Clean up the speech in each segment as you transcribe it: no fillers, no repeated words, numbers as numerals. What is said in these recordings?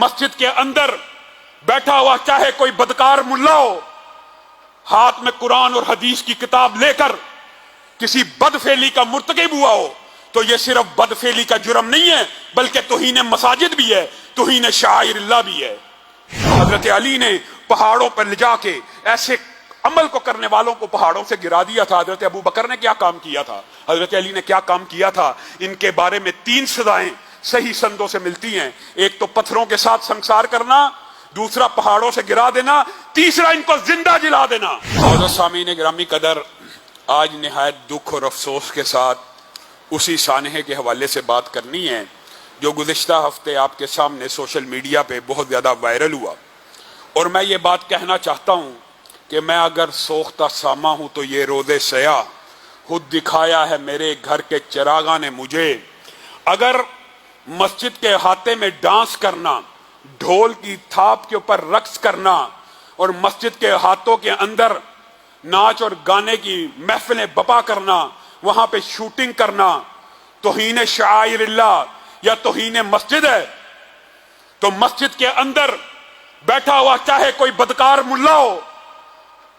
مسجد کے اندر بیٹھا ہوا چاہے کوئی بدکار ملا ہو، ہاتھ میں قرآن اور حدیث کی کتاب لے کر کسی بدفعلی کا مرتکب ہوا ہو، تو یہ صرف بدفعلی کا جرم نہیں ہے بلکہ توہین مساجد بھی ہے، توہین شعائر اللہ بھی ہے۔ حضرت علی نے پہاڑوں پر لے جا کے ایسے عمل کو کرنے والوں کو پہاڑوں سے گرا دیا تھا۔ حضرت ابو بکر نے کیا کام کیا تھا، حضرت علی نے کیا کام کیا تھا، ان کے بارے میں 3 سزائیں صحیح سندوں سے ملتی ہیں۔ ایک تو پتھروں کے ساتھ سنسار کرنا، دوسرا پہاڑوں سے گرا دینا، تیسرا ان کو زندہ جلا دینا۔ حضرت سامعین گرامی قدر، آج نہایت دکھ اور افسوس کے ساتھ اسی سانحے کے حوالے سے بات کرنی ہے جو گزشتہ ہفتے آپ کے سامنے سوشل میڈیا پہ بہت زیادہ وائرل ہوا، اور میں یہ بات کہنا چاہتا ہوں کہ میں اگر سوختہ ساما ہوں تو یہ روز سیاہ خود دکھایا ہے میرے گھر کے چراغاں نے مجھے۔ اگر مسجد کے احاطے میں ڈانس کرنا، ڈھول کی تھاپ کے اوپر رقص کرنا اور مسجد کے احاطوں کے اندر ناچ اور گانے کی محفلیں بپا کرنا، وہاں پہ شوٹنگ کرنا توہین شعائر اللہ یا توہین مسجد ہے، تو مسجد کے اندر بیٹھا ہوا چاہے کوئی بدکار ملا ہو،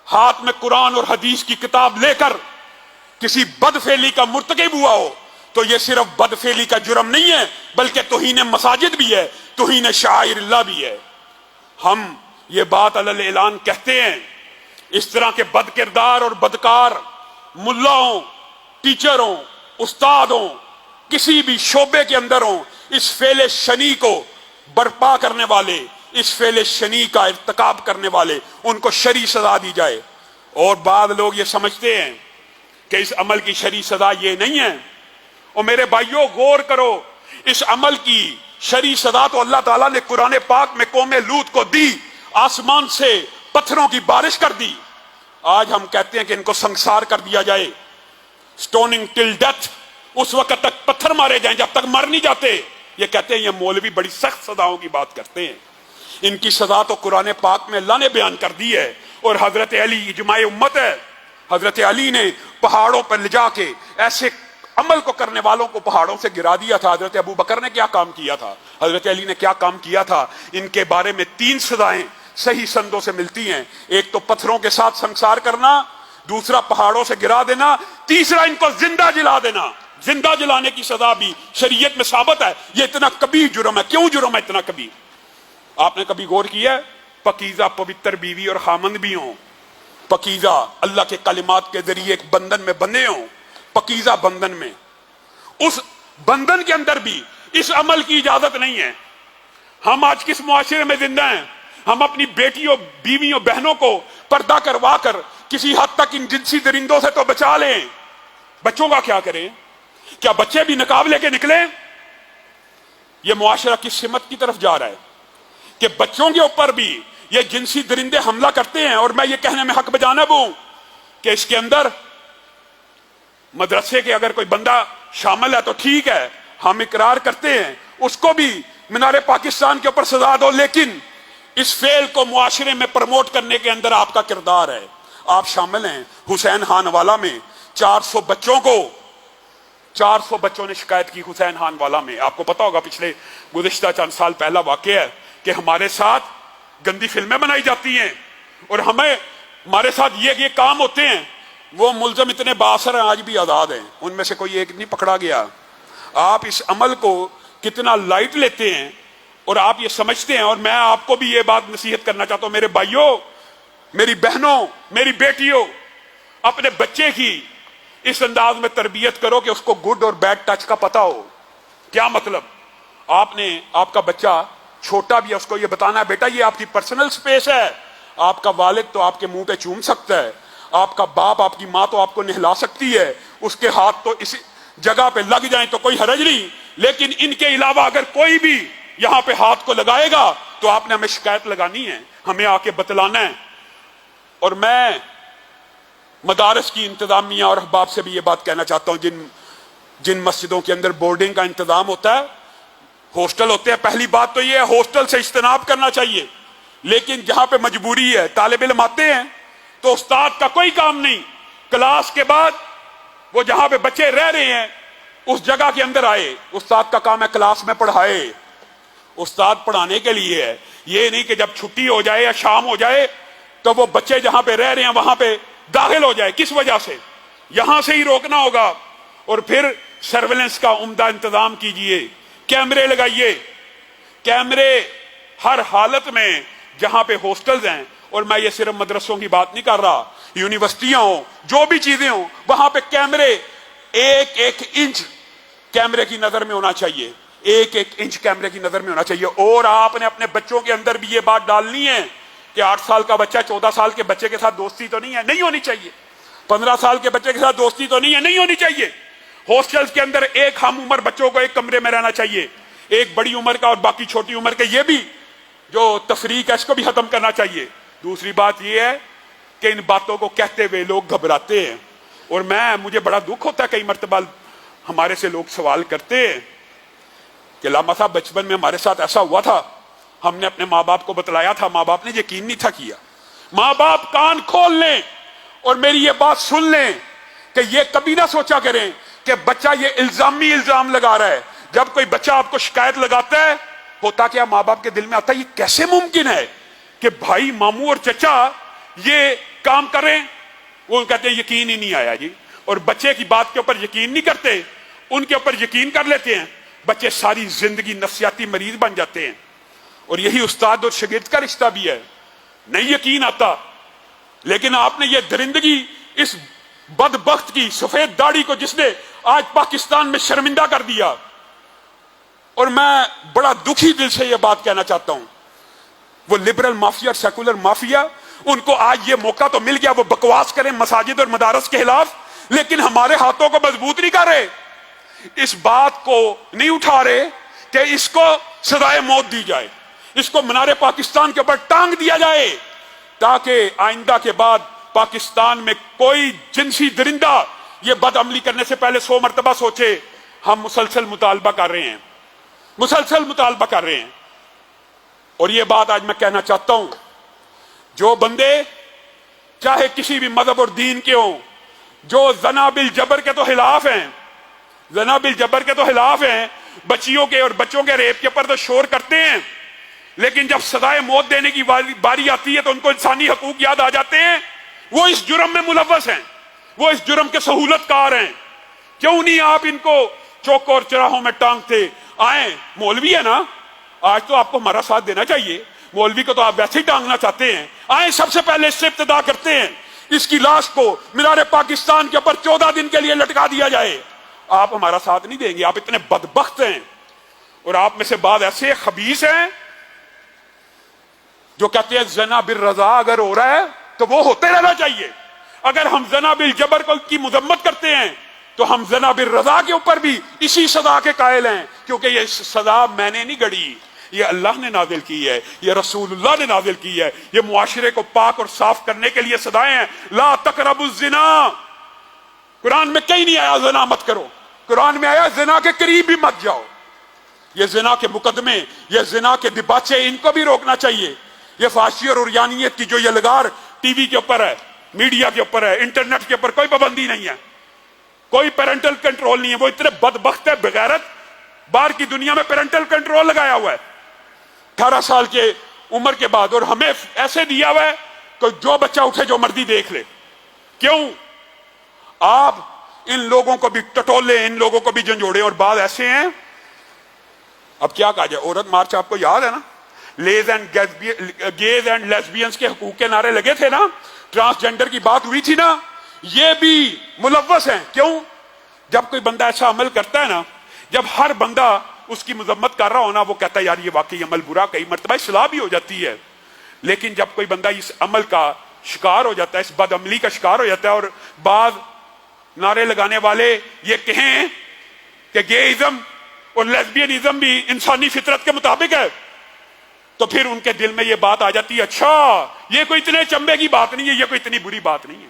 ہاتھ میں قرآن اور حدیث کی کتاب لے کر کسی بدفعلی کا مرتکب ہوا ہو، تو یہ صرف بدفعلی کا جرم نہیں ہے بلکہ توہین مساجد بھی ہے، توہین شعائر اللہ بھی ہے۔ ہم یہ بات علی اعلان کہتے ہیں، اس طرح کے بد کردار اور بدکار ملاؤں، ٹیچروں، استادوں، کسی بھی شعبے کے اندر ہوں، اس فعل شنی کو برپا کرنے والے، اس فعل شنی کا ارتکاب کرنے والے، ان کو شرعی سزا دی جائے۔ اور بعض لوگ یہ سمجھتے ہیں کہ اس عمل کی شرعی سزا یہ نہیں ہے، اور میرے بھائیوں غور کرو، اس عمل کی شرعی سزا تو اللہ تعالیٰ نے قرآن پاک میں قوم لوط کو دی، آسمان سے پتھروں کی بارش کر دی۔ آج ہم کہتے ہیں کہ ان کو سنسار کر دیا جائے، سٹوننگ ٹل ڈیتھ، اس وقت تک پتھر مارے جائیں جب تک مر نہیں جاتے۔ یہ کہتے ہیں یہ مولوی بڑی سخت سزاؤں کی بات کرتے ہیں، ان کی سزا تو قرآن پاک میں اللہ نے بیان کر دی ہے، اور حضرت علی اجماع امت ہے۔ حضرت علی نے پہاڑوں پر لے جا کے ایسے عمل کو کرنے والوں کو پہاڑوں سے گرا دیا تھا۔ حضرت ابو بکر نے کیا کام کیا تھا، حضرت علی نے کیا کام کیا تھا، ان کے بارے میں 3 سزائیں صحیح سندوں سے ملتی ہیں۔ ایک تو پتھروں کے ساتھ سنسار کرنا، دوسرا پہاڑوں سے گرا دینا، تیسرا ان کو زندہ جلا دینا۔ زندہ جلانے کی سزا بھی شریعت میں ثابت ہے۔ یہ اتنا کبیر جرم ہے، کیوں جرم ہے اتنا کبیر؟ آپ نے کبھی غور کیا ہے؟ پاکیزہ پوتر بیوی اور خامند بھی ہوں، پاکیزہ اللہ کے کلمات کے ذریعے ایک بندھن میں بندھے ہوں، پاکیزہ بندھن میں، اس بندھن کے اندر بھی اس عمل کی اجازت نہیں ہے۔ ہم آج کس معاشرے میں زندہ ہیں؟ ہم اپنی بیٹیوں، بیویوں، بہنوں کو پردہ کروا کر کسی حد تک ان جنسی درندوں سے تو بچا لیں، بچوں کا کیا کریں؟ کیا بچے بھی نقاب لے کے نکلیں؟ یہ معاشرہ کس سمت کی طرف جا رہا ہے کہ بچوں کے اوپر بھی یہ جنسی درندے حملہ کرتے ہیں؟ اور میں یہ کہنے میں حق بجانب ہوں کہ اس کے اندر مدرسے کے اگر کوئی بندہ شامل ہے تو ٹھیک ہے، ہم اقرار کرتے ہیں، اس کو بھی مینار پاکستان کے اوپر سزا دو، لیکن اس فعل کو معاشرے میں پروموٹ کرنے کے اندر آپ کا کردار ہے، آپ شامل ہیں۔ حسین خان والا میں 400 بچوں نے شکایت کی حسین خان والا میں۔ آپ کو پتا ہوگا پچھلے گزشتہ چند سال پہلا واقعہ ہے کہ ہمارے ساتھ گندی فلمیں بنائی جاتی ہیں اور ہمارے ساتھ یہ کام ہوتے ہیں۔ وہ ملزم اتنے بااثر ہیں، آج بھی آزاد ہیں، ان میں سے کوئی ایک نہیں پکڑا گیا۔ آپ اس عمل کو کتنا لائٹ لیتے ہیں اور آپ یہ سمجھتے ہیں، اور میں آپ کو بھی یہ بات نصیحت کرنا چاہتا ہوں، میرے بھائیوں، میری بہنوں، میری بیٹیوں، اپنے بچے کی اس انداز میں تربیت کرو کہ اس کو گڈ اور بیڈ ٹچ کا پتہ ہو۔ کیا مطلب؟ آپ کا بچہ چھوٹا بھی ہے، اس کو یہ بتانا ہے بیٹا یہ آپ کی پرسنل سپیس ہے، آپ کا والد تو آپ کے منہ پہ چوم سکتا ہے، آپ کا باپ، آپ کی ماں تو آپ کو نہلا سکتی ہے، اس کے ہاتھ تو اس جگہ پہ لگ جائیں تو کوئی حرج نہیں، لیکن ان کے علاوہ اگر کوئی بھی یہاں پہ ہاتھ کو لگائے گا تو آپ نے ہمیں شکایت لگانی ہے، ہمیں آ کے بتلانا ہے۔ اور میں مدارس کی انتظامیہ اور احباب سے بھی یہ بات کہنا چاہتا ہوں، جن مسجدوں کے اندر بورڈنگ کا انتظام ہوتا ہے، ہاسٹل ہوتے ہیں، پہلی بات تو یہ ہے ہاسٹل سے اجتناب کرنا چاہیے، لیکن جہاں پہ مجبوری ہے، طالب علم آتے ہیں تو استاد کا کوئی کام نہیں، کلاس کے بعد وہ جہاں پہ بچے رہ رہے ہیں اس جگہ کے اندر آئے، استاد کا کام ہے کلاس میں پڑھائے، استاد پڑھانے کے لیے ہے، یہ نہیں کہ جب چھٹی ہو جائے یا شام ہو جائے تو وہ بچے جہاں پہ رہ رہے ہیں وہاں پہ داخل ہو جائے. کس وجہ سے؟ یہاں سے ہی روکنا ہوگا. اور پھر سرویلنس کا عمدہ انتظام کیجئے، کیمرے لگائیے، کیمرے ہر حالت میں جہاں پہ ہاسٹلز ہیں، اور میں یہ صرف مدرسوں کی بات نہیں کر رہا، یونیورسٹیاں ہوں، جو بھی چیزیں ہوں، وہاں پہ کیمرے ایک ایک انچ کیمرے کی نظر میں ہونا چاہیے، ایک ایک انچ کیمرے کی نظر میں ہونا چاہیے. اور آپ نے اپنے بچوں کے اندر بھی یہ بات ڈالنی ہے کہ 8 سال کا بچہ 14 سال کے بچے کے ساتھ دوستی تو نہیں ہے، نہیں ہونی چاہیے. 15 سال کے بچے کے ساتھ دوستی تو نہیں ہے، نہیں ہونی چاہیے. ہاسٹلز کے اندر ایک ہم عمر بچوں کو ایک کمرے میں رہنا چاہیے، ایک بڑی عمر کا اور باقی چھوٹی عمر کے. یہ بھی جو تفریق ہے اس کو بھی ختم کرنا چاہیے. دوسری بات یہ ہے کہ ان باتوں کو کہتے ہوئے لوگ گھبراتے ہیں، اور مجھے بڑا دکھ ہوتا ہے کئی مرتبہ ہمارے سے لوگ سوال کرتے ہیں کہ علامہ صاحب بچپن میں ہمارے ساتھ ایسا ہوا تھا، ہم نے اپنے ماں باپ کو بتلایا تھا، ماں باپ نے یقین نہیں تھا کیا. ماں باپ کان کھول لیں اور میری یہ بات سن لیں کہ یہ کبھی نہ سوچا کریں کہ بچہ یہ الزامی الزام لگا رہا ہے. جب کوئی بچہ آپ کو شکایت لگاتا ہے، ہوتا کیا ماں باپ کے دل میں آتا ہے یہ کیسے ممکن ہے کہ بھائی ماموں اور چچا یہ کام کریں. وہ کہتے ہیں یقین ہی نہیں آیا جی. اور بچے کی بات کے اوپر یقین نہیں کرتے، ان کے اوپر یقین کر لیتے ہیں. بچے ساری زندگی نفسیاتی مریض بن جاتے ہیں. اور یہی استاد اور شاگرد کا رشتہ بھی ہے. نہیں یقین آتا، لیکن آپ نے یہ درندگی اس بدبخت کی سفید داڑھی کو جس نے آج پاکستان میں شرمندہ کر دیا. اور میں بڑا دکھی دل سے یہ بات کہنا چاہتا ہوں، وہ لبرل مافیا اور سیکولر مافیا، ان کو آج یہ موقع تو مل گیا وہ بکواس کریں مساجد اور مدارس کے خلاف، لیکن ہمارے ہاتھوں کو مضبوط نہیں کر رہے، اس بات کو نہیں اٹھا رہے کہ اس کو سزائے موت دی جائے، اس کو منار پاکستان کے اوپر ٹانگ دیا جائے، تاکہ آئندہ کے بعد پاکستان میں کوئی جنسی درندہ یہ بد عملی کرنے سے پہلے 100 مرتبہ سوچے. ہم مسلسل مطالبہ کر رہے ہیں، مسلسل مطالبہ کر رہے ہیں. اور یہ بات آج میں کہنا چاہتا ہوں، جو بندے چاہے کسی بھی مذہب اور دین کے ہوں، جو زنا بالجبر کے تو خلاف ہیں، زنا بالجبر کے تو خلاف ہیں، بچیوں کے اور بچوں کے ریپ کے اوپر تو شور کرتے ہیں، لیکن جب سزائے موت دینے کی باری آتی ہے تو ان کو انسانی حقوق یاد آ جاتے ہیں. وہ اس جرم میں ملوث ہیں، وہ اس جرم کے سہولت کار ہیں. کیوں نہیں آپ ان کو چوکوں اور چراہوں میں ٹانگتے؟ آئیں، مولوی ہے نا، آج تو آپ کو ہمارا ساتھ دینا چاہیے، مولوی کو تو آپ ویسے ہی ٹانگنا چاہتے ہیں. آئیں سب سے پہلے اس سے ابتدا کرتے ہیں، اس کی لاش کو مینار پاکستان کے اوپر 14 دن کے لیے لٹکا دیا جائے. آپ ہمارا ساتھ نہیں دیں گے، آپ اتنے بدبخت ہیں. اور آپ میں سے بعض ایسے خبیث ہیں جو کہتے ہیں زنا بالرضا اگر ہو رہا ہے تو وہ ہوتے رہنا چاہیے. اگر ہم زنا بالجبر کی مذمت کرتے ہیں تو ہم زنا بالرضا کے اوپر بھی اسی سزا کے قائل ہیں، کیونکہ یہ سزا میں نے نہیں گڑھی، یہ اللہ نے نازل کی ہے، یہ رسول اللہ نے نازل کی ہے. یہ معاشرے کو پاک اور صاف کرنے کے لیے سزائیں ہیں. لا تقربوا الزنا، قرآن میں کہیں نہیں آیا زنا مت کرو، قرآن میں آیا زنا کے قریب بھی مت جاؤ. یہ زنا کے مقدمے، یہ زنا کے دباچے، ان کو بھی روکنا چاہیے. یہ فحاشی اور عریانیت کی جو یہ لگار ٹی وی کے اوپر ہے، میڈیا کے اوپر ہے، انٹرنیٹ کے اوپر کوئی پابندی نہیں ہے، کوئی پیرنٹل کنٹرول نہیں ہے. وہ اتنے بدبخت ہے، بغیرت، باہر کی دنیا میں پیرنٹل کنٹرول لگایا ہوا ہے 18 سال کے عمر کے بعد، اور ہمیں ایسے دیا ہوا ہے کہ جو بچہ اٹھے جو مرضی دیکھ لے. کیوں؟ آپ ان لوگوں کو بھی ٹٹولے، ان لوگوں کو بھی جھنجھوڑے. اور بعض ایسے ہیں، اب کیا کہا جائے، عورت مارچ آپ کو یاد ہے نا، گیز اینڈ لیسبینز کے حقوق کے نعرے لگے تھے نا، ٹرانسجینڈر کی بات ہوئی تھی نا، یہ بھی ملوث ہیں. کیوں؟ جب کوئی بندہ ایسا عمل کرتا ہے نا، جب ہر بندہ اس کی مذمت کر رہا ہونا، وہ کہتا ہے یار یہ واقعی عمل برا، کئی مرتبہ اصلاح بھی ہو جاتی ہے. لیکن جب کوئی بندہ اس عمل کا شکار ہو جاتا ہے، اس بد عملی کا شکار ہو جاتا ہے، اور بعض نعرے لگانے والے یہ کہیں کہ گےازم اور لیسبینزم بھی انسانی فطرت کے مطابق ہے، تو پھر ان کے دل میں یہ بات آ جاتی ہے، اچھا یہ کوئی اتنے چمبے کی بات نہیں ہے، یہ کوئی اتنی بری بات نہیں ہے.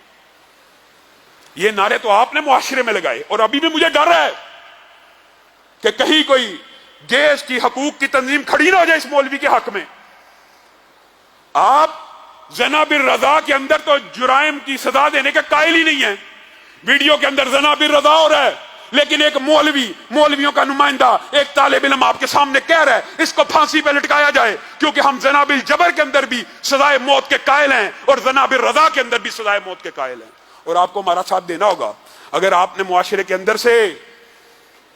یہ نعرے تو آپ نے معاشرے میں لگائے، اور ابھی بھی مجھے ڈر ہے کہ کہیں کوئی گیز کی حقوق کی تنظیم کھڑی نہ ہو جائے اس مولوی کے حق میں. آپ زنا بالرضا کے اندر تو جرائم کی سزا دینے کے قائل ہی نہیں ہیں. ویڈیو کے اندر زنا بالرضا ہو رہا ہے، لیکن ایک مولویوں کا نمائندہ ایک طالب علم آپ کے سامنے کہہ رہا ہے اس کو پھانسی پہ لٹکایا جائے، کیونکہ ہم زنا بالجبر کے اندر بھی سزائے موت کے قائل ہیں اور زنا بالرضا کے اندر بھی سزائے موت کے قائل ہیں، اور آپ کو ہمارا ساتھ دینا ہوگا۔ اگر آپ نے معاشرے کے اندر سے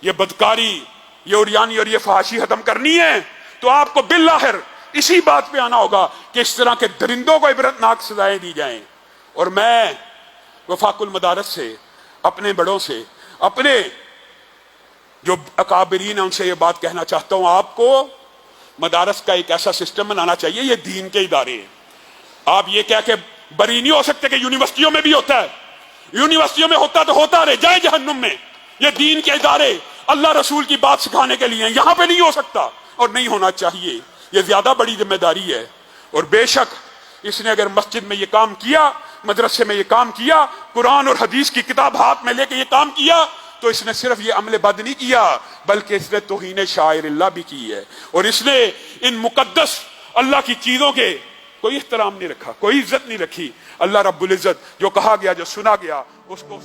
یہ بدکاری، یہ اوریانی اور یہ فحاشی ختم کرنی ہے تو آپ کو بالآخر اسی بات پہ آنا ہوگا کہ اس طرح کے درندوں کو عبرتناک سزائیں دی جائیں۔ اور میں وفاق المدارس سے، اپنے بڑوں سے، اپنے جو اکابرین ہیں ان سے یہ بات کہنا چاہتا ہوں، آپ کو مدارس کا ایک ایسا سسٹم بنانا چاہیے، یہ دین کے ادارے ہیں۔ آپ یہ کہہ کے بری نہیں ہو سکتے کہ یونیورسٹیوں میں بھی ہوتا ہے، یونیورسٹیوں میں ہوتا تو ہوتا رہے، جائے جہنم میں۔ یہ دین کے ادارے اللہ رسول کی بات سکھانے کے لیے ہیں، یہاں پہ نہیں ہو سکتا اور نہیں ہونا چاہیے۔ یہ زیادہ بڑی ذمہ داری ہے، اور بے شک اس نے اگر مسجد میں یہ کام کیا، مدرسے میں یہ کام کیا، قرآن اور حدیث کی کتاب ہاتھ میں لے کے یہ کام کیا، تو اس نے صرف یہ عمل بد نہیں کیا بلکہ اس نے توہین شاعر اللہ بھی کی ہے، اور اس نے ان مقدس اللہ کی چیزوں کے کوئی احترام نہیں رکھا، کوئی عزت نہیں رکھی۔ اللہ رب العزت جو کہا گیا، جو سنا گیا، اس کو